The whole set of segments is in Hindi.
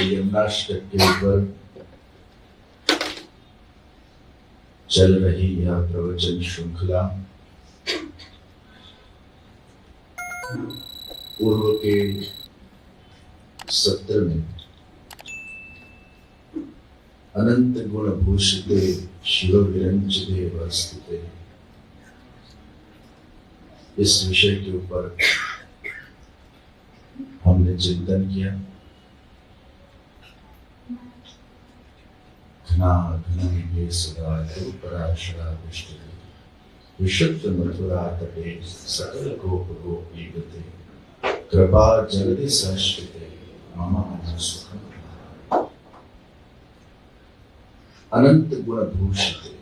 यमुनाष्टक के ऊपर चल रही यह प्रवचन श्रृंखला पूर्व के सत्र में अनंत गुण भूषिते शिव विरंचिते वस्थिते इस विषय के ऊपर हमने चिंतन किया। घना सदा पराशरा विशुद्ध मथुरा तटे सकल गोप गोपीगते कृपा जगति संस्कृते मम मन सुखम अनंत गुण भूषिते।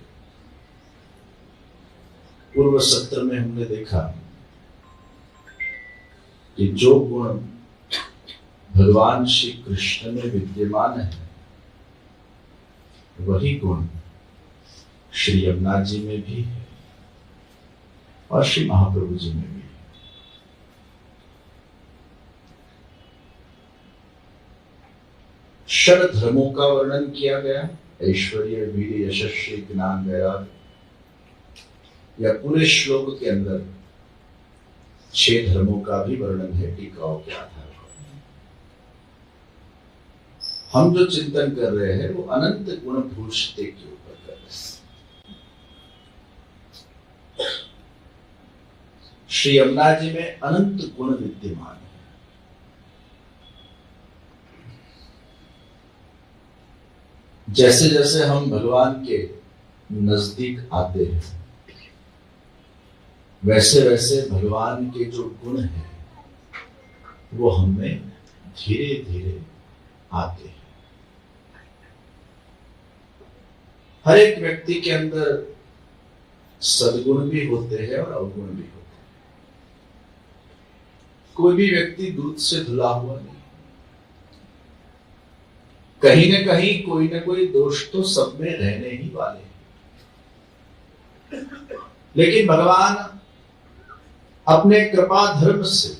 पूर्व सत्र में हमने देखा कि जो गुण भगवान श्री कृष्ण में विद्यमान है वही गुण श्री यमुना जी में भी है और श्री महाप्रभु जी में भी है। षड धर्मों का वर्णन किया गया, ऐश्वर्य वीर्य यशस्वी ज्ञान वैराग्य, या पूरे श्लोक के अंदर 6 धर्मों का भी वर्णन है टीकाओं के आधार पर। हम जो चिंतन कर रहे हैं वो अनंत गुण भूषिते के ऊपर कर रहे हैं। श्री यमुना जी में अनंत गुण विद्यमान है। जैसे जैसे हम भगवान के नजदीक आते हैं वैसे वैसे भगवान के जो गुण हैं वो हमें धीरे धीरे आते हैं। हर एक व्यक्ति के अंदर सद्गुण भी होते हैं और अवगुण भी होते हैं। कोई भी व्यक्ति दूध से धुला हुआ नहीं, कहीं न कहीं कोई ना कोई दोष तो सब में रहने ही वाले हैं। लेकिन भगवान अपने कृपा धर्म से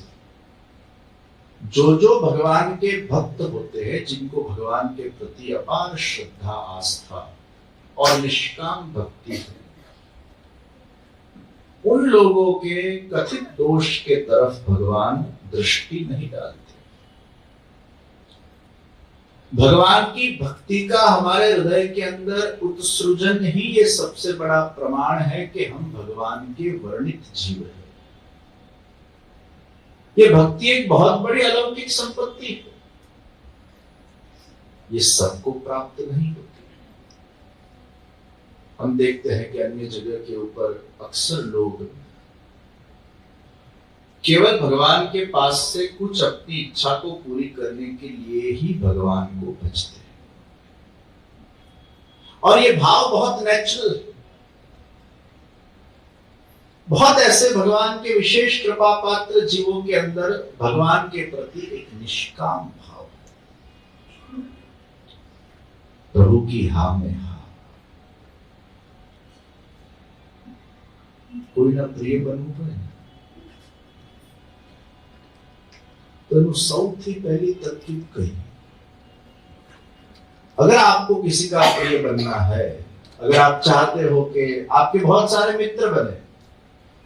जो भगवान के भक्त होते हैं, जिनको भगवान के प्रति अपार श्रद्धा आस्था और निष्काम भक्ति है, उन लोगों के कथित दोष के तरफ भगवान दृष्टि नहीं डालते। भगवान की भक्ति का हमारे हृदय के अंदर उत्सृजन ही ये सबसे बड़ा प्रमाण है कि हम भगवान के वर्णित जीव हैं। ये भक्ति एक बहुत बड़ी अलौकिक संपत्ति है। ये सबको प्राप्त नहीं होती। हम देखते हैं कि अन्य जगह के ऊपर अक्सर लोग केवल भगवान के पास से कुछ अपनी इच्छा को पूरी करने के लिए ही भगवान को भजते हैं और ये भाव बहुत नेचुरल है। बहुत ऐसे भगवान के विशेष कृपा पात्र जीवों के अंदर भगवान के प्रति एक निष्काम भाव है। प्रभु की हाँ में हाँ, कोई ना प्रिय बनू पाए तो सौથી पहली तरकीब कही, अगर आपको किसी का प्रिय बनना है, अगर आप चाहते हो कि आपके बहुत सारे मित्र बने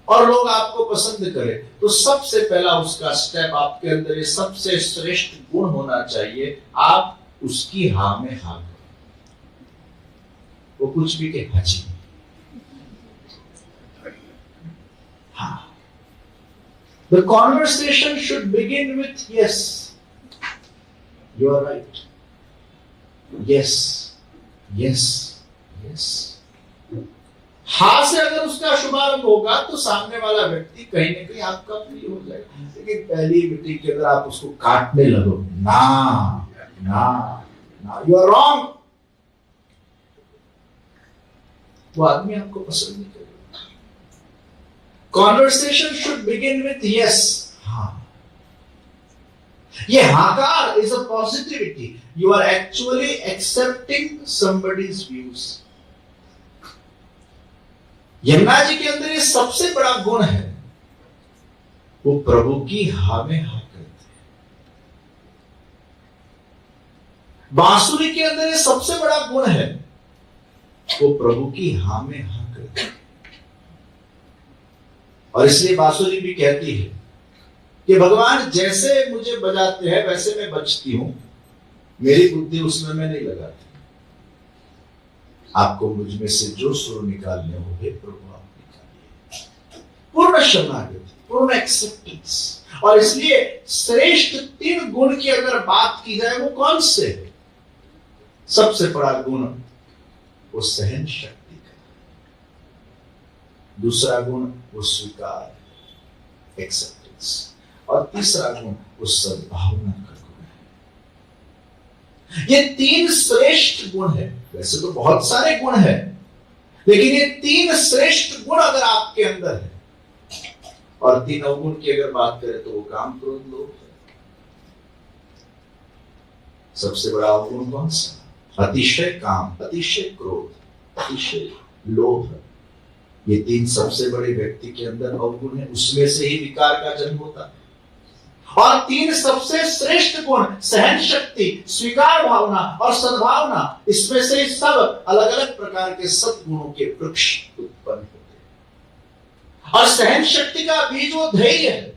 और लोग आपको पसंद करें, तो सबसे पहला उसका स्टेप आपके अंदर ये सबसे श्रेष्ठ गुण होना चाहिए, आप उसकी हाँ में हाँ करें। वो कुछ भी के हाजी हाँ। The conversation should begin with yes. You are right. Yes, yes, yes. हाँ से अगर उसका शुभारंभ होगा तो सामने वाला व्यक्ति कहीं ना कहीं आपका प्रिय हो जाएगा। लेकिन पहली मीटिंग के अंदर आप उसको काटने लगो, ना ना ना, यू आर रॉन्ग, वो आदमी आपको पसंद नहीं करेगा। Conversation should begin with yes. हाँ। ये हाकार is a positivity. You are actually accepting somebody's views. Yamuna ji के अंदर ये सबसे बड़ा गुण है, वो प्रभु की हाँ में हाँ करते हैं। बांसुरी के अंदर ये सबसे बड़ा गुण है, वो प्रभु की हां में हां करती है। और इसलिए बांसुरी भी कहती है कि भगवान जैसे मुझे बजाते हैं वैसे मैं बजती हूं, मेरी बुद्धि उसमें मैं नहीं लगाती। आपको मुझ में से जो सुर निकालने हो हे प्रभु आप निकालिए। पूर्ण शरणागति, पूर्ण एक्सेप्टेंस। और इसलिए श्रेष्ठ 3 गुण की अगर बात की जाए वो कौन से है? सबसे बड़ा गुण वो सहन शक्ति का, दूसरा गुण वो स्वीकार, एक्सेप्टेंस, और तीसरा गुण वो सद्भावना का गुण है। ये 3 श्रेष्ठ गुण है। वैसे तो बहुत सारे गुण है, लेकिन ये 3 श्रेष्ठ गुण अगर आपके अंदर है, और 3 अवगुण की अगर बात करें तो वो काम, क्रोध, लोभ है। सबसे बड़ा अवगुण कौन सा? अतिशय काम, अतिशय क्रोध, अतिशय लोभ। ये 3 सबसे बड़े व्यक्ति के अंदर अवगुण है, उसमें से ही विकार का जन्म होता है। और 3 सबसे श्रेष्ठ गुण, सहन शक्ति, स्वीकार भावना और सद्भावना, इसमें से सब अलग अलग प्रकार के सद्गुणों के वृक्ष उत्पन्न होते हैं। और सहन शक्ति का बीज वो धैर्य है।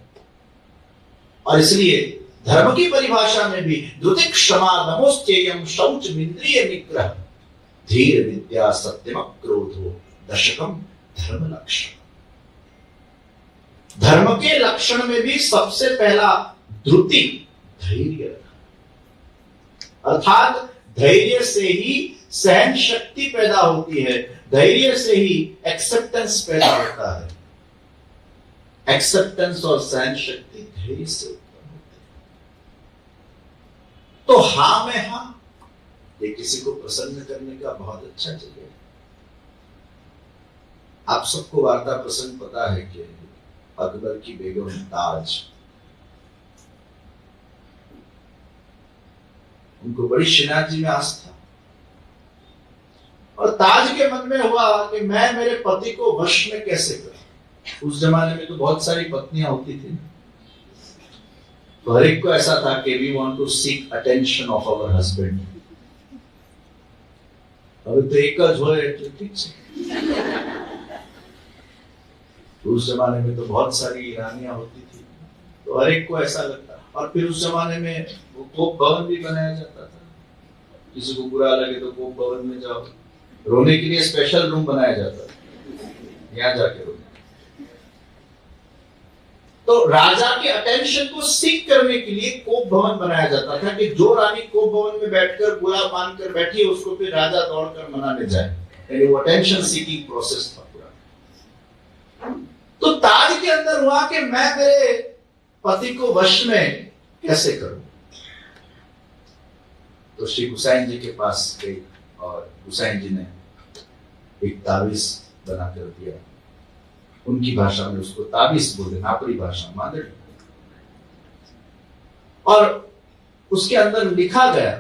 और इसलिए धर्म की परिभाषा में भी द्रुति क्षमा नमोस्तेयम शौच इंद्रिय निग्रह धीर विद्या सत्यम क्रोधो दशकम धर्म लक्षण। धर्म के लक्षण में भी सबसे पहला द्रुति, धैर्य, अर्थात धैर्य से ही सहन शक्ति पैदा होती है, धैर्य से ही एक्सेप्टेंस पैदा होता है। एक्सेप्टेंस और सहन शक्ति धैर्य से उत्पन्न होती है। तो हां में हां, ये किसी को प्रसन्न करने का बहुत अच्छा जरिया है। आप सबको वार्ता प्रसंग पता है कि अकबर की बेगम ताज, उनको बड़ी श्रीनाथ जी में आस्था, और ताज के मन में हुआ कि मैं मेरे पति को वश में कैसे करूं। उस जमाने में तो बहुत सारी पत्नियां होती थी, तो हर एक को ऐसा था कि we want to seek attention of our husband. अब तो एक हो ठीक है। उस जमाने में तो बहुत सारी रानियां होती थी, तो हर एक को ऐसा लगता। और फिर उस जमाने में वो कोप भवन भी बनाया जाता था। किसी को बुरा लगे तो कोप भवन में जाओ, रोने के लिए स्पेशल रूम बनाया जाता था, यहाँ जाके रोने। तो राजा के अटेंशन को सीख करने के लिए कोप भवन बनाया जाता था कि जो रानी कोप भवन में बैठकर बुरा मानकर बैठी है उसको फिर राजा दौड़कर मनाने जाए। यानी वो अटेंशन सीकिंग प्रोसेस था पूरा। तो ताज के अंदर हुआ कि मैं मेरे पति को वश में कैसे करूं। तो श्री गुसाइन जी के पास गई और गुसाइन जी ने एक ताबीज बना कर दिया। उनकी भाषा में उसको ताबीज बोले, नापरी भाषा मादड़ी। और उसके अंदर लिखा गया,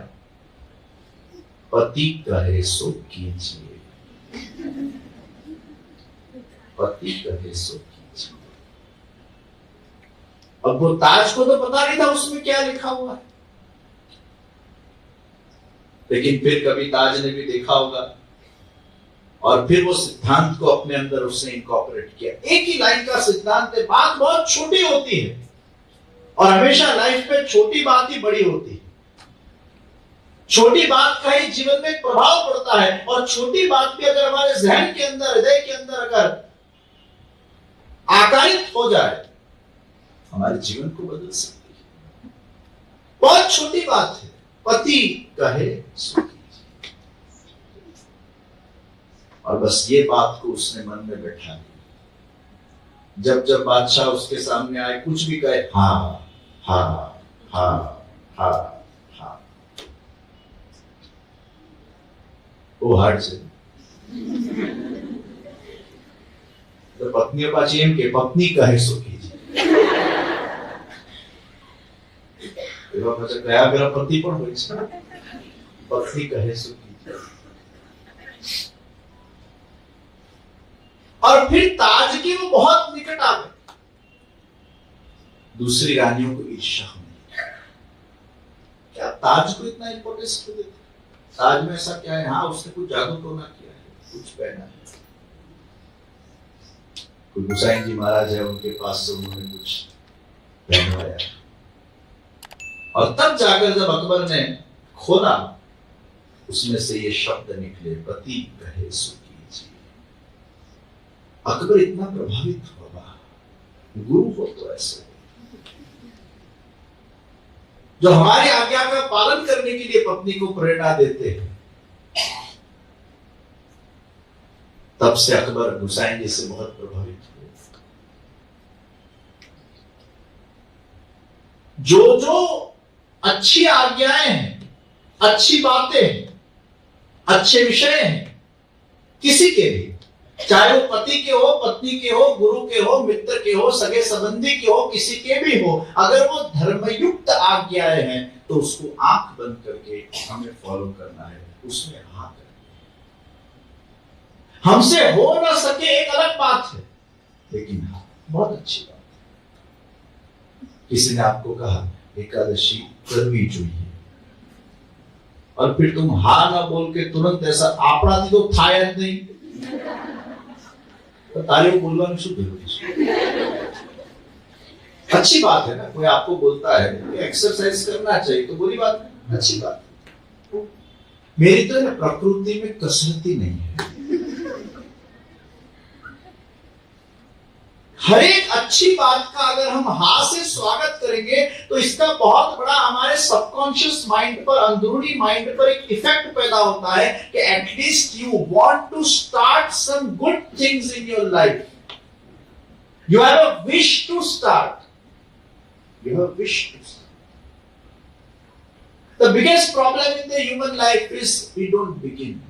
पति कहे सो कीजिए, पति कहे सो कीजिए। अब वो ताज को तो पता नहीं था उसमें क्या लिखा हुआ है, लेकिन फिर कभी ताज ने भी देखा होगा और फिर वो सिद्धांत को अपने अंदर उसने इनकॉर्पोरेट किया। एक ही लाइन का सिद्धांत है, बात बहुत छोटी होती है और हमेशा लाइफ में छोटी बात ही बड़ी होती है। छोटी बात का ही जीवन में प्रभाव पड़ता है और छोटी बात भी अगर हमारे जहन के अंदर, हृदय के अंदर अगर आकारित हो जाए, हमारे जीवन को बदल सकती है। बहुत छोटी बात है, पति कहे सो कीजिए। और बस ये बात को उसने मन में बैठा दी। जब जब बादशाह उसके सामने आए, कुछ भी कहे, हाँ हाँ हाँ हाँ हाँ, वो हट से। तो पत्नियों पाछी एम के पत्नी कहे सो कीजिए। मेरा पति पण હોય છે, पत्नी कहे सो कीजिए। और फिर ताज की वो बहुत निकट आ गए। दूसरी रानियों को ईर्ष्या होने, क्या ताज को इतना इंपॉर्टेंस क्यों देते? ताज में ऐसा क्या है? हाँ, उसने कुछ जादू तो ना किया है, कुछ पहना है। कोई हुसैन जी महाराज है, उनके पास से उन्होंने कुछ पहनवाया, और तब जाकर जब अकबर ने खोला, उसमें से ये शब्द निकले, पति कहे सुखी जी। अकबर इतना प्रभावित हुआ। गुरु हो तो ऐसे जो हमारी आज्ञा का पालन करने के लिए पत्नी को प्रेरणा देते हैं। तब से अकबर हुसैन जी से बहुत प्रभावित हुए। जो जो अच्छी आज्ञाएं हैं, अच्छी बातें हैं, अच्छे विषय हैं, किसी के भी, चाहे वो पति के हो, पत्नी के हो, गुरु के हो, मित्र के हो, सगे संबंधी के हो, किसी के भी हो, अगर वो धर्मयुक्त आज्ञाएं हैं तो उसको आंख बंद करके हमें फॉलो करना है, उसमें हाँ करना है। हमसे हो ना सके एक अलग बात है, लेकिन हाँ बहुत अच्छी बात है। किसी ने आपको कहा एकादशी करनी चाहिए, और फिर तुम हाँ ना बोल के तुरंत ऐसा आपड़ा दी तो थाया नहीं, तो तारीफ बोलवा शुद्ध होती। अच्छी बात है ना, कोई आपको बोलता है कि एक्सरसाइज करना चाहिए तो बुरी बात है, अच्छी बात है। मेरी तो प्रकृति में कसरती नहीं है। हर एक अच्छी बात का अगर हम हाँ से स्वागत करेंगे तो इसका बहुत बड़ा हमारे सबकॉन्शियस माइंड पर, अंदरूनी माइंड पर एक इफेक्ट पैदा होता है कि at least you want to start some good things in your life. You have a wish to start, you have a wish to start. The biggest problem in the human life is we don't begin,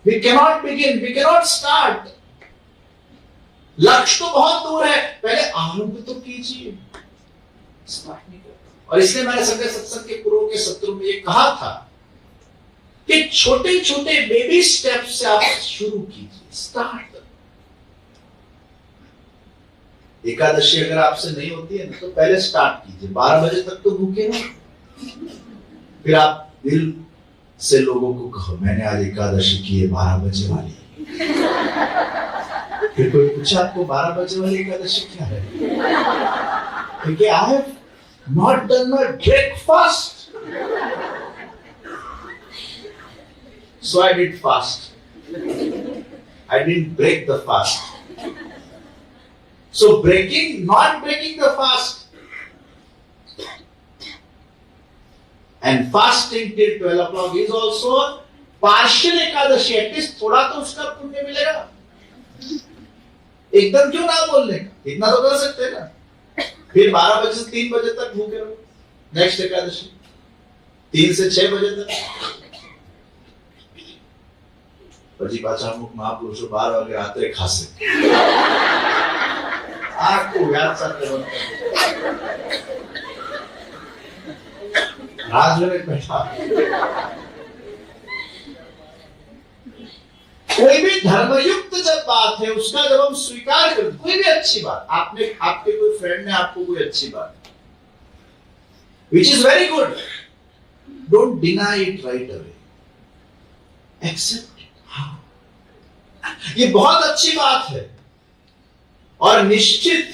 we cannot begin, we cannot start. लक्ष्य तो बहुत दूर है, पहले आरंभ तो कीजिए, स्टार्ट नहीं करता। और इसलिए मैंने संजय सत्संग के पूर्व के सत्रों में ये कहा था कि छोटे छोटे बेबी स्टेप से आप शुरू कीजिए, स्टार्ट। एकादशी अगर आपसे नहीं होती है ना तो पहले स्टार्ट कीजिए, 12 बजे तक तो भूखे रहो, फिर आप दिल से लोगों को कहो मैंने आज एकादशी की है 12 बजे वाली। फिर कोई पूछा आपको 12 बजे वाली एकादशी क्या है? क्योंकि I have not done my breakfast, so I did fast, I didn't break the fast. So not breaking the fast and fasting till 12 o'clock is also partial Ekadashi, at least थोड़ा तो उसका पुण्य मिलेगा। एकदम क्यों ना बोलने का, इतना तो कर सकते हैं ना। फिर 12 बजे से 3 बजे तक भूखे रहो, नेक्स्ट एकादशी 3 से 6 बजे तक। પછી પાછા અમુક મહાપુરુષો 12 વાગે રાત્રે ખાશે, આખું વ્યાજ સાથે રાજને બેઠા। कोई भी धर्मयुक्त जब बात है उसका जब हम स्वीकार करते, कोई भी अच्छी बात, आपके कोई फ्रेंड ने आपको कोई अच्छी बात, which is very good, don't deny it right away, accept it। हाँ, ये बहुत अच्छी बात है और निश्चित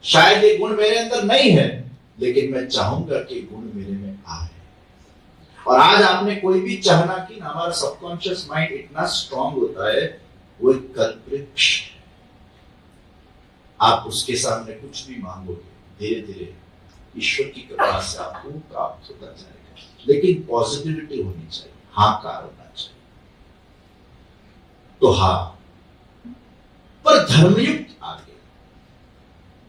शायद ये गुण मेरे अंदर नहीं है, लेकिन मैं चाहूंगा कि गुण मेरे में आए। और आज आपने कोई भी चाहना कि ना, हमारा सबकॉन्शियस माइंड इतना स्ट्रांग होता है, वो एक कल्पवृक्ष है। आप उसके सामने कुछ भी मांगोगे, धीरे धीरे ईश्वर की कृपा से आपको प्राप्त होता जाएगा, लेकिन पॉजिटिविटी होनी चाहिए, हाँ कार होना चाहिए। तो हाँ, पर धर्मयुक्त आगे।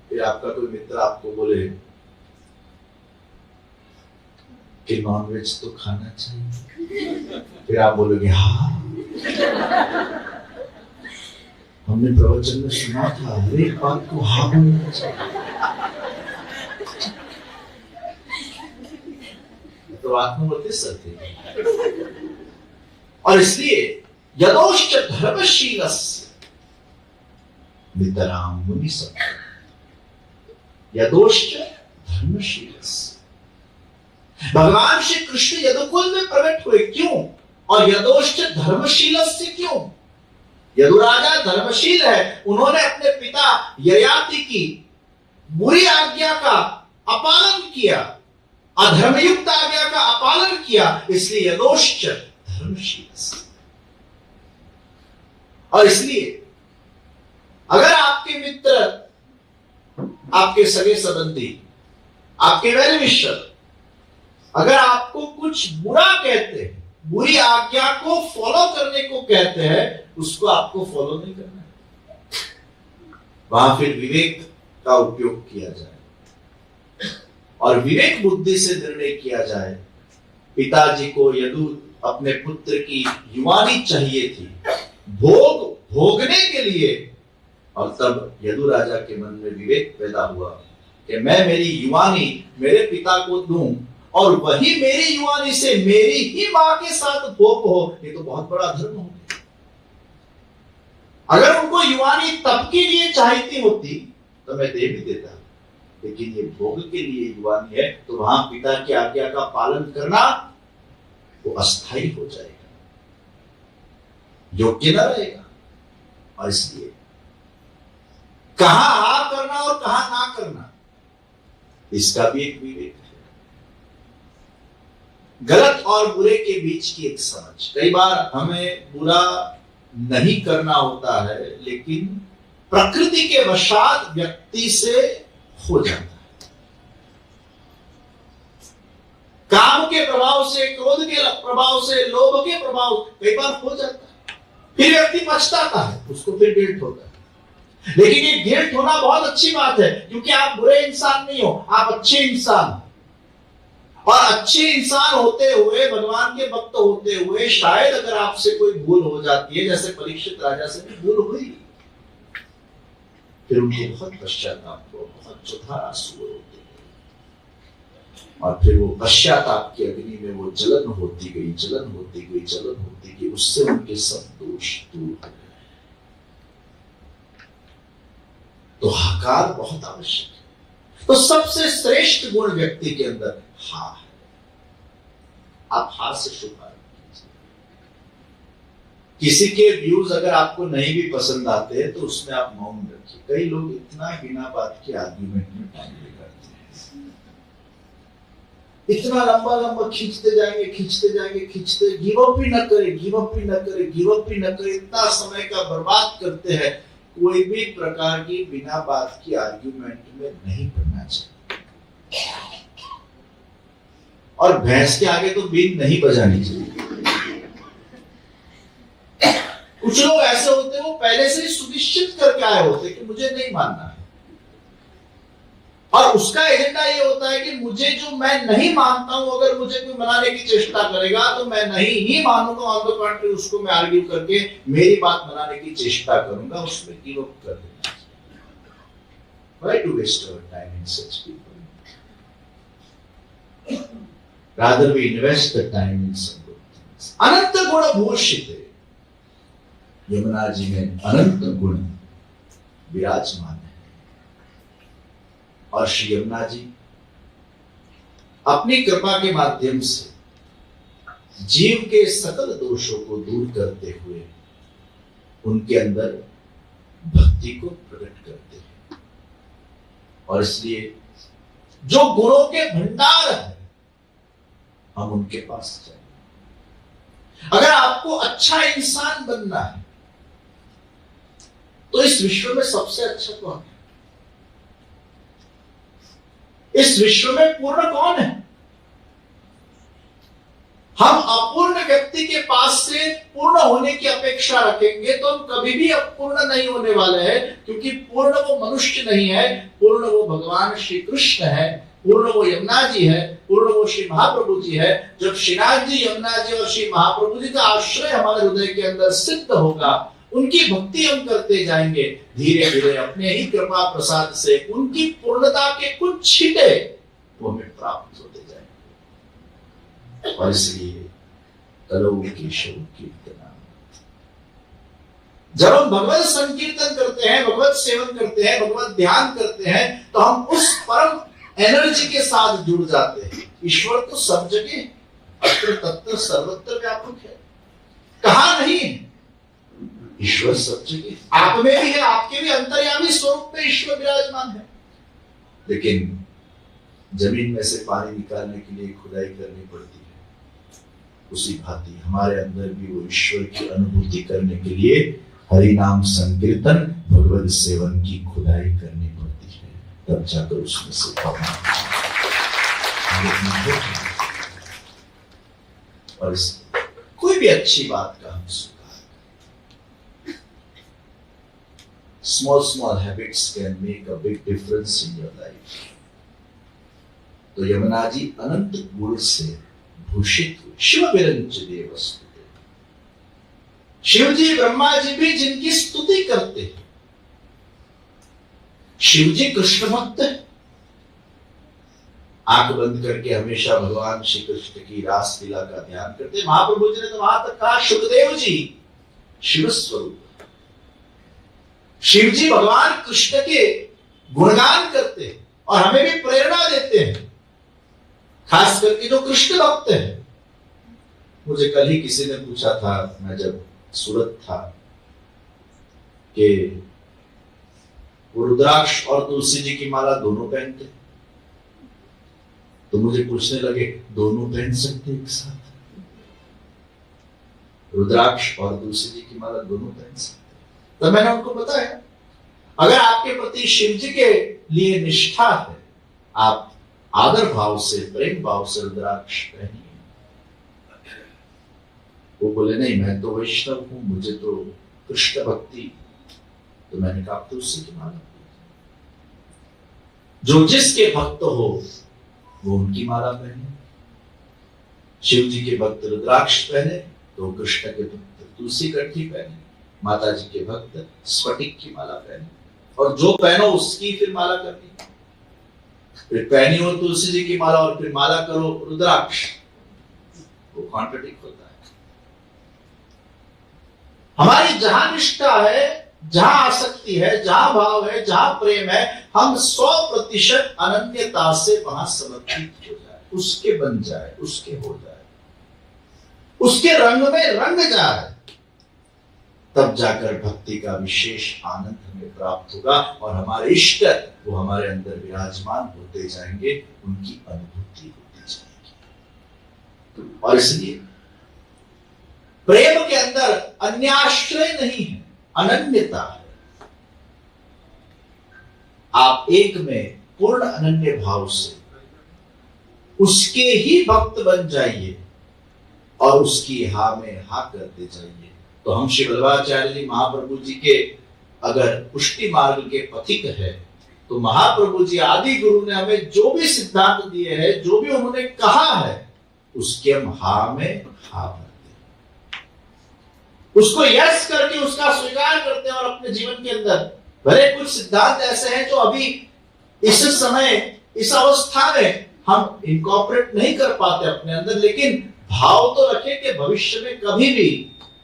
फिर आपका कोई मित्र आपको बोले कि नॉनवेज तो खाना चाहिए, फिर आप बोलोगे हाँ, हमने प्रवचन में सुना था हर एक बात को हाँ बोलना चाहिए। तो आत्मवती सत्य। और इसलिए यदोश्च धर्मशीलस्य नितराम मुनि सत्य, यदोश्च धर्मशीलस्य। भगवान श्री कृष्ण यदुकुल में प्रकट हुए, क्यों? और यदोश्च धर्मशील से, क्यों? यदुराजा धर्मशील है, उन्होंने अपने पिता ययाति की बुरी आज्ञा का अपालन किया, अधर्मयुक्त आज्ञा का अपालन किया, इसलिए यदोश्च धर्मशील। और इसलिए अगर आपके मित्र, आपके सगे संबंधी, आपके वेल विशर अगर आपको कुछ बुरा कहते हैं, बुरी आज्ञा को फॉलो करने को कहते हैं, उसको आपको फॉलो नहीं करना है। वहां फिर विवेक का उपयोग किया जाए और विवेक बुद्धि से निर्णय किया जाए। पिताजी को यदु अपने पुत्र की युवानी चाहिए थी भोगने के लिए, और तब यदु राजा के मन में विवेक पैदा हुआ कि मैं मेरी युवानी मेरे पिता को दूं और वही मेरी युवानी से मेरी ही मां के साथ भोग हो, ये तो बहुत बड़ा धर्म हो गया। अगर उनको युवानी तब के लिए चाहिए होती तो मैं दे भी देता, लेकिन ये भोग के लिए युवानी है, तो वहां पिता की आज्ञा का पालन करना वो अस्थायी हो जाएगा, योग्य न रहेगा। और इसलिए कहां हाँ करना और कहां ना करना, इसका भी एक विवेक है। गलत और बुरे के बीच की एक समझ। कई बार हमें बुरा नहीं करना होता है, लेकिन प्रकृति के वशात व्यक्ति से हो जाता है। काम के प्रभाव से, क्रोध के प्रभाव से, लोभ के प्रभाव कई बार हो जाता है, फिर व्यक्ति पछताता है, उसको फिर गिल्ट होता है। लेकिन ये गिल्ट होना बहुत अच्छी बात है, क्योंकि आप बुरे इंसान नहीं हो, आप अच्छे इंसान हो। और अच्छे इंसान होते हुए, भगवान के भक्त होते हुए, शायद अगर आपसे कोई भूल हो जाती है, जैसे परीक्षित राजा से भी भूल हुई, फिर उनको बहुत पश्चाताप हुआ, बहुत चौधार आंसू होते गए, और फिर वो पश्चाताप की अग्नि में वो जलन होती गई, जलन होती गई, जलन होती गई, उससे उनके सब दोष दूर हो गए। तो हकार बहुत आवश्यक है। तो सबसे श्रेष्ठ गुण व्यक्ति के अंदर हा है। आप हा से शुभारंभ कीजिए। किसी के व्यूज अगर आपको नहीं भी पसंद आते हैं तो उसमें आप मौन रखिए। कई लोग इतना बिना बात के आर्ग्यूमेंट में टाइम बिगाड़ते हैं, इतना लंबा लंबा खींचते जाएंगे, खींचते जाएंगे, खींचते, गिव अप ही न करे, गिव अप ही न करे, गिव अप ही न करे, इतना समय का बर्बाद करते हैं। कोई भी प्रकार की बिना बात की आर्ग्यूमेंट में नहीं पड़ना चाहिए, और भैंस के आगे तो बीन नहीं बजानी चाहिए। कुछ लोग ऐसे होते हैं, वो पहले से ही सुनिश्चित करके आए होते हैं कि मुझे नहीं मानना है, और उसका एजेंडा ये होता है कि मुझे जो मैं नहीं मानता हूं, अगर मुझे कोई मनाने की चेष्टा करेगा तो मैं नहीं ही मानूंगा, ऑन द कॉन्ट्री उसको मैं आर्ग्यू करके मेरी बात मनाने की चेष्टा करूंगा, उसमें गिव अप कर देना। Why to waste our time in such people? Rather we invest the time in some good things. अनंत गुण भूषित यमुना जी में अनंत गुण विराजमान है, और श्री यमुना जी अपनी कृपा के माध्यम से जीव के सकल दोषों को दूर करते हुए उनके अंदर भक्ति को प्रकट करते हैं। और इसलिए जो गुणों के भंडार है, हम उनके पास जाएं। अगर आपको अच्छा इंसान बनना है तो इस विश्व में सबसे अच्छा कौन है? इस विश्व में पूर्ण कौन है? हम अपूर्ण व्यक्ति के पास से पूर्ण होने की अपेक्षा रखेंगे तो हम कभी भी अपूर्ण नहीं होने वाले हैं, क्योंकि पूर्ण वो मनुष्य नहीं है, पूर्ण वो भगवान श्री कृष्ण है, पूर्ण वो यमुना जी है, पूर्ण वो श्री महाप्रभु जी है। जब श्रीनाथ जी, यमुना जी और श्री महाप्रभु जी का आश्रय हमारे हृदय के अंदर सिद्ध होगा, उनकी भक्ति हम करते जाएंगे, धीरे धीरे अपने ही कृपा प्रसाद से उनकी पूर्णता के कुछ छींटे वो हमें प्राप्त होते जाएंगे। और इसलिए करो केशव कीर्तना। जब हम भगवत संकीर्तन करते हैं, भगवत सेवन करते हैं, भगवत ध्यान करते हैं, तो हम उस परम एनर्जी के साथ जुड़ जाते हैं ईश्वर तो सब जगह, अत्र तत्र सर्वत्र व्यापक है, कहां नहीं है? ईश्वर सब जगह, आप में भी है, आपके भी अंतर्यामी स्वरूप में ईश्वर विराजमान है। लेकिन जमीन में से पानी निकालने के लिए खुदाई करनी पड़ती है, उसी भांति हमारे अंदर भी वो ईश्वर की अनुभूति करने के लिए हरि नाम संकीर्तन, भगवत सेवन की खुदाई करनी पड़ती है, तब जाकर उसमें से और कोई भी अच्छी बात का हम स्वीकार करें। Small habits can make a big difference in your life. तो यमुना जी अनंत गुण से भूषित हुए, शिव विरंच देव स्तुते। शिव जी ब्रह्मा जी भी जिनकी स्तुति करते हैं। शिव जी कृष्ण भक्त है, आंख बंद करके हमेशा भगवान श्री कृष्ण की रास लीला का ध्यान करते। महाप्रभु जी ने तो वहां तक कहा, सुखदेव जी शिव स्वरूप। शिव जी भगवान कृष्ण के गुणगान करते हैं और हमें भी प्रेरणा देते हैं, खास करके जो कृष्ण भक्त है। मुझे कल ही किसी ने पूछा था, मैं जब सूरत था, कि वो रुद्राक्ष और तुलसी जी की माला दोनों पहनते, तो मुझे पूछने लगे दोनों पहन सकते एक साथ? रुद्राक्ष और तुलसी जी की माला दोनों पहन सकते? तो मैंने उनको बताया, अगर आपके प्रति शिव जी के लिए निष्ठा है, आप आदर भाव से, प्रेम भाव से रुद्राक्ष पहनिए। वो बोले नहीं, मैं तो वैष्णव हूं, मुझे तो कृष्ण भक्ति। तो मैंने कहा तुलसी की माला, जो जिसके भक्त हो वो उनकी माला पहने। शिव जी के भक्त रुद्राक्ष पहने तो कृष्ण के भक्त तुलसी कंठी पहने, माता जी के भक्त स्फटिक की माला पहने, और जो पहनो उसकी फिर माला करनी। फिर पहनी हो तुलसी जी की माला और फिर माला करो रुद्राक्ष, वो कॉन्ट्रडिक्ट होता है। हमारी जहां निष्ठा है, जहां आसक्ति है, जहां भाव है, जहां प्रेम है, हम 100% अनन्यता से वहां समर्पित हो जाए, उसके बन जाए, उसके हो जाए, उसके रंग में रंग जाए, तब जाकर भक्ति का विशेष आनंद हमें प्राप्त होगा और हमारे इष्ट वो हमारे अंदर विराजमान होते जाएंगे, उनकी अनुभूति होती जाएगी। और इसलिए प्रेम के अंदर अन्याश्रय नहीं है, अनन्यता है। आप एक में पूर्ण अनन्य भाव से उसके ही भक्त बन जाइए और उसकी हा में हा करते जाइए। तो हम श्री वल्लभाचार्य जी महाप्रभु जी के अगर पुष्टि मार्ग के पथिक है, तो महाप्रभु जी आदि गुरु ने हमें जो भी सिद्धांत दिए हैं, जो भी उन्होंने कहा है, उसके हम हा में हा भरते, उसको यस करके उसका स्वीकार करते हैं और अपने जीवन के अंदर, भले कुछ सिद्धांत ऐसे हैं जो अभी इस समय इस अवस्था में हम इनकॉर्पोरेट नहीं कर पाते अपने अंदर, लेकिन भाव तो रखें कि भविष्य में कभी भी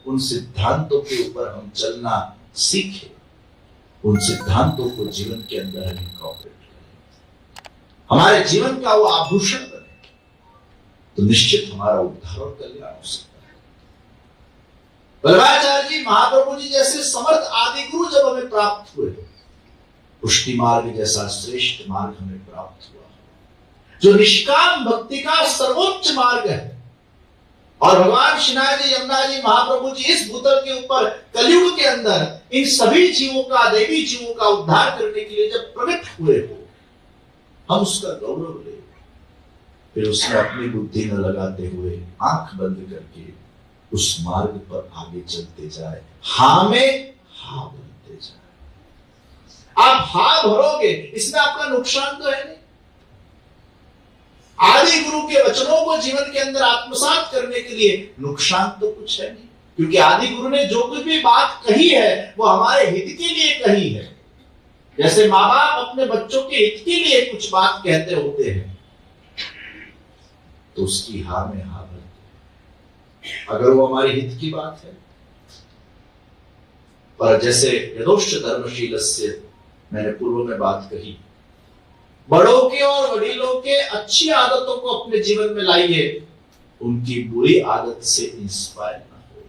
उन सिद्धांतों के ऊपर हम चलना सीखें, उन सिद्धांतों को जीवन के अंदर हम इनकॉर्पोरेट करें, हमारे जीवन का वो आभूषण बने, तो निश्चित हमारा उद्धार और कल्याण हो सकता है। वल्लभाचार्य जी महाप्रभु जी जैसे समर्थ आदि गुरु जब हमें प्राप्त हुए, पुष्टि मार्ग जैसा श्रेष्ठ मार्ग हमें प्राप्त हुआ, जो निष्काम भक्ति का सर्वोच्च मार्ग है। और भगवान श्रीनाथ जी, यमुना जी, महाप्रभु जी इस भूतल के ऊपर कलयुग के अंदर इन सभी जीवों का, देवी जीवों का उद्धार करने के लिए जब प्रकट हुए हो, हम उसका गौरव ले, फिर उसमें अपनी बुद्धि न लगाते हुए आंख बंद करके उस मार्ग पर आगे चलते जाए, हा में हा भरते जाए। आप हा भरोगे, इसमें आपका नुकसान तो है नहीं। आदि गुरु के वचनों को जीवन के अंदर आत्मसात करने के लिए नुकसान तो कुछ है नहीं, क्योंकि आदि गुरु ने जो कुछ भी बात कही है वो हमारे हित के लिए कही है। जैसे माँ बाप अपने बच्चों के हित के लिए कुछ बात कहते होते हैं, तो उसकी हा में हा भरते, अगर वो हमारे हित की बात है। पर जैसे यथोश्च धर्मशीलस्य, मैंने पूर्व में बात कही बड़ों के और वडीलों के अच्छी आदतों को अपने जीवन में लाइए, उनकी बुरी आदत से इंस्पायर ना हो।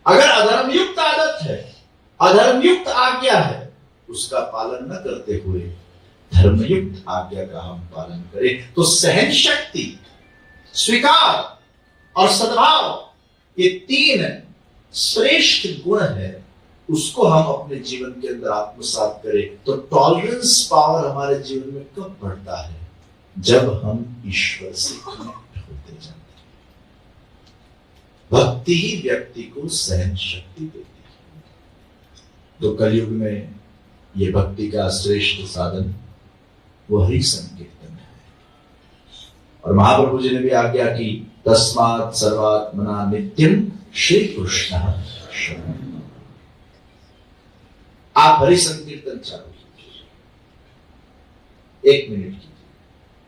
अगर अधर्मयुक्त आदत है, अधर्मयुक्त आज्ञा है, उसका पालन न करते हुए धर्मयुक्त आज्ञा का हम पालन करें, तो सहन शक्ति, स्वीकार और सद्भाव, ये 3 श्रेष्ठ गुण है, उसको हम अपने जीवन के अंदर आत्मसात करें, तो टॉलरेंस पावर हमारे जीवन में कब बढ़ता है? जब हम ईश्वर से कनेक्ट होते जाते हैं। भक्ति ही व्यक्ति को सहन शक्ति देती है। तो कलयुग में ये भक्ति का श्रेष्ठ साधन वो हरि संकीर्तन है। और महाप्रभु जी ने भी आज्ञा की, तस्मात् सर्वात्मना नित्यं श्री कृष्ण शरणं। आप हरि संकीर्तन चालू कीजिए, 1 मिनट कीजिए।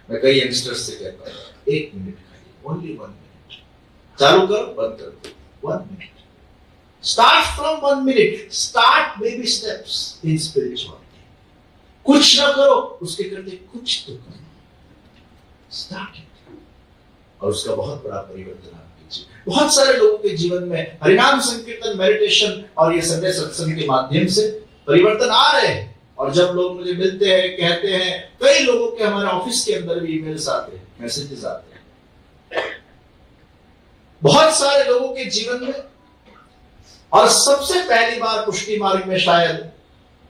मैं कई यंगस्टर्स से कहता हूं, 1 मिनट खाइए, ओनली 1 मिनट। चालू करो, बंद कर दो, 1 minute. Start from 1 minute, start baby steps in spirituality. कुछ ना करो, उसके करते कुछ तो करो, स्टार्ट इट, और उसका बहुत बड़ा परिवर्तन आप कीजिए। बहुत सारे लोगों के जीवन में हरिनाम संकीर्तन, मेडिटेशन और ये संडे सत्संग के माध्यम से परिवर्तन आ रहे हैं। और जब लोग मुझे मिलते हैं, कहते हैं, कई लोगों के हमारे ऑफिस के अंदर भी ईमेल्स आते हैं, मैसेजेस आते हैं, बहुत सारे लोगों के जीवन में। और सबसे पहली बार पुष्टि मार्ग में शायद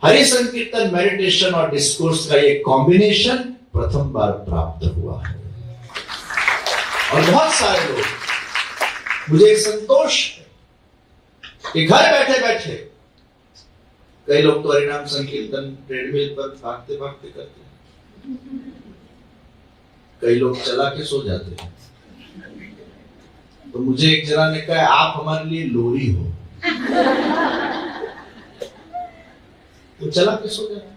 हरि संकीर्तन, मेडिटेशन और डिस्कोर्स का ये कॉम्बिनेशन प्रथम बार प्राप्त हुआ है। और बहुत सारे लोग, मुझे एक संतोष है कि घर बैठे बैठे, कई लोग तो हरिनाम संकीर्तन ट्रेडमिल पर भागते भागते करते हैं, कई लोग चला के सो जाते हैं। तो मुझे एक जना ने कहा, आप हमारे लिए लोरी हो। तो चला के सो जाते,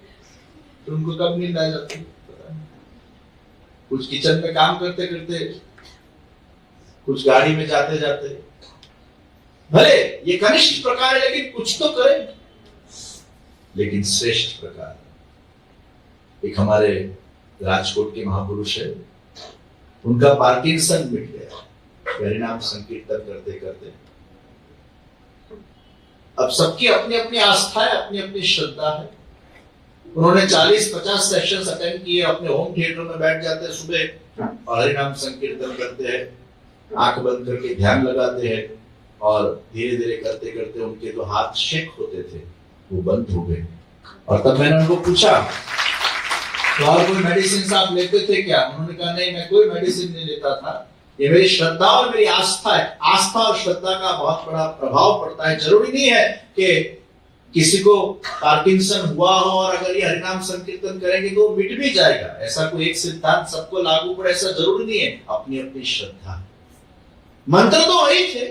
तो उनको कब नींद आ जाती है पता नहीं। कुछ किचन में काम करते करते, कुछ गाड़ी में जाते जाते। भले ये कनिष्ठ प्रकार है, लेकिन कुछ तो करें। लेकिन श्रेष्ठ प्रकार, एक हमारे राजकोट के महापुरुष है, उनका पार्किंसन मिट गया हरिनाम संकीर्तन करते करते। अब सबकी अपनी अपनी आस्था है, अपनी अपनी श्रद्धा है। उन्होंने 40-50 सेशंस अटेंड किए, अपने होम थिएटर में बैठ जाते हैं सुबह और हरिनाम संकीर्तन करते हैं, आंख बंद करके ध्यान लगाते हैं, और धीरे धीरे करते करते उनके जो हाथ शेक होते थे वो बंद हो गए। और तब मैंने उनको पूछा, तो और कोई मेडिसिन आप लेते थे क्या? उन्होंने कहा, नहीं, मैं कोई मेडिसिन नहीं लेता था, ये मेरी श्रद्धा और मेरी आस्था है। आस्था और श्रद्धा का बहुत बड़ा प्रभाव पड़ता है। जरूरी नहीं है कि किसी को पार्किंसन हुआ हो और अगर ये हरिनाम संकीर्तन करेंगे तो मिट भी जाएगा। ऐसा कोई एक सिद्धांत सबको लागू पड़े, ऐसा जरूरी नहीं है। अपनी अपनी श्रद्धा। मंत्र तो वही थे,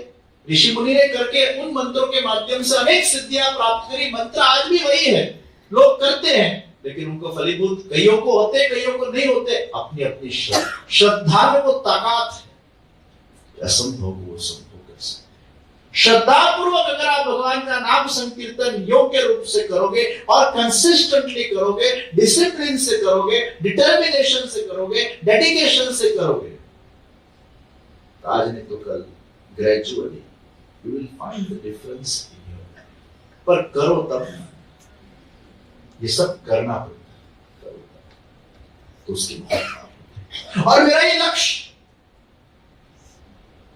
ऋषि मुनि ने करके उन मंत्रों के माध्यम से अनेक सिद्धियां प्राप्त करी। मंत्र आज भी वही है, लोग करते हैं, लेकिन उनको फलीभूत कईयों को होते, कईयों को नहीं होते। अपनी अपनी श्रद्धा में वो ताकत है, असंभव वो संभव कर सकते। श्रद्धा पूर्वक अगर आप भगवान का नाम संकीर्तन योग्य रूप से करोगे और कंसिस्टेंटली करोगे, डिसिप्लिन से करोगे, डिटर्मिनेशन से करोगे, डेडिकेशन से करोगे, तो आज नहीं तो कल gradually you will find the difference in your life. पर करो तब, ये सब करना पड़ता है, करो तब तो उसकी बहुत। और मेरा ये लक्ष्य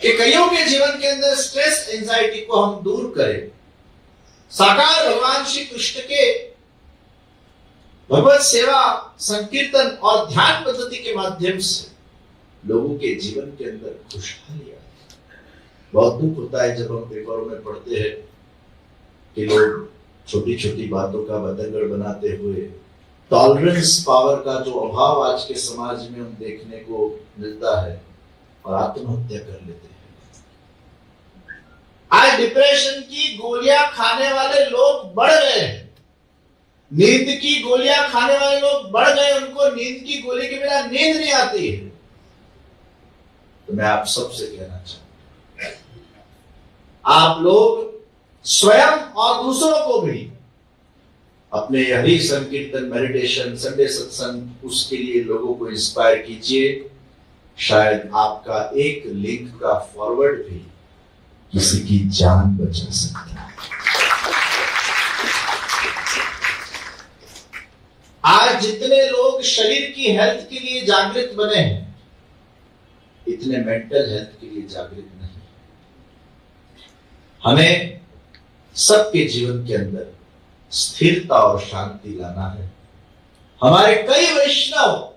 कि कईयों के जीवन के अंदर स्ट्रेस, एंजाइटी को हम दूर करें। साकार भगवान श्री कृष्ण के भगवत सेवा, संकीर्तन और ध्यान पद्धति के माध्यम से लोगों के जीवन के अंदर खुशहाली आए। बहुत दुख होता है जब हम पेपरों में पढ़ते हैं कि लोग छोटी छोटी बातों का बतंगड़ बनाते हुए, टॉलरेंस पावर का जो अभाव आज के समाज में हम देखने को मिलता है, और आत्महत्या कर लेते हैं। आज डिप्रेशन की गोलियां खाने वाले लोग बढ़ गए हैं, नींद की गोलियां खाने वाले लोग बढ़ गए, उनको नींद की गोली के बिना नींद नहीं आती है। तो मैं आप सबसे कहना चाहता हूं, आप लोग स्वयं और दूसरों को भी अपने हरि संकीर्तन, मेडिटेशन, संडे सत्संग, उसके लिए लोगों को इंस्पायर कीजिए। शायद आपका एक लिंक का फॉरवर्ड भी किसी की जान बचा सकता है। आज जितने लोग शरीर की हेल्थ के लिए जागृत बने हैं, इतने मेंटल हेल्थ के लिए जागृत नहीं। हमें सबके जीवन के अंदर स्थिरता और शांति लाना है। हमारे कई वैष्णव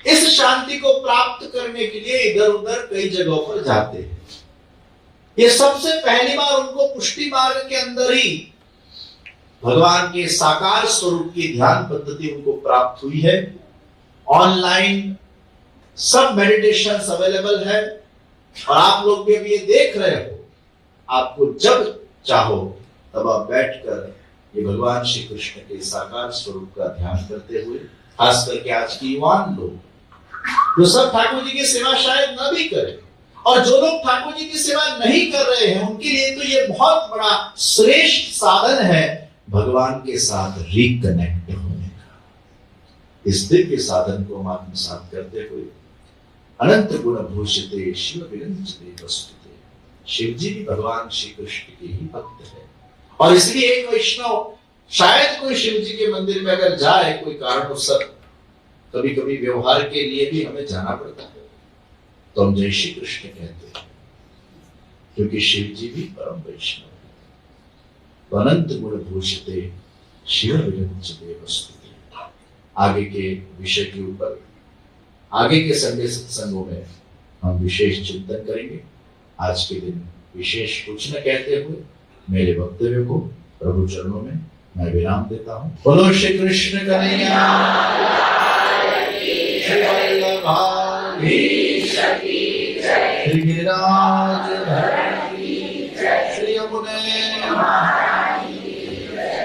इस शांति को प्राप्त करने के लिए इधर उधर कई जगहों पर जाते हैं। ये सबसे पहली बार उनको पुष्टि मार्ग के अंदर ही भगवान के साकार स्वरूप की ध्यान पद्धति उनको प्राप्त हुई है। ऑनलाइन सब मेडिटेशंस अवेलेबल है और आप लोग भी अभी ये देख रहे हो। आपको जब चाहो तब आप बैठकर ये भगवान श्री कृष्ण के साकार स्वरूप का ध्यान करते हुए, खास करके आज की युवान लोग जो सब ठाकुर जी की सेवा शायद न भी करें, और जो लोग ठाकुर जी की सेवा नहीं कर रहे हैं, उनके लिए तो ये बहुत बड़ा श्रेष्ठ साधन है भगवान के साथ रिकनेक्ट होने का। इस दिव्य साधन को हम आत्मसात करते हुए अनंत गुण भूषिते शिव विरंजते वस्तुते, शिव जी भी भगवान श्री कृष्ण के ही भक्त है। और इसलिए एक वैष्णव शायद कोई शिव जी के मंदिर में अगर जाए, कोई कारणवश कभी कभी व्यवहार के लिए भी हमें जाना पड़ता है, तो हम जय श्री कृष्ण कहते हैं, क्योंकि शिव जी भी परम वैष्णव है। तो अनंत गुण भूषिते शिव विरंजते वस्तुते। आगे के विषय के ऊपर आगे के संडे सत्संगों में हम विशेष चिंतन करेंगे। आज के दिन विशेष कुछ न कहते हुए मेरे वक्तव्य को प्रभु चरणों में मैं विराम देता हूँ। बोलो श्री कृष्ण कन्हैया, श्री वल्लभाधीश श्री गिरिराज, श्री यमुने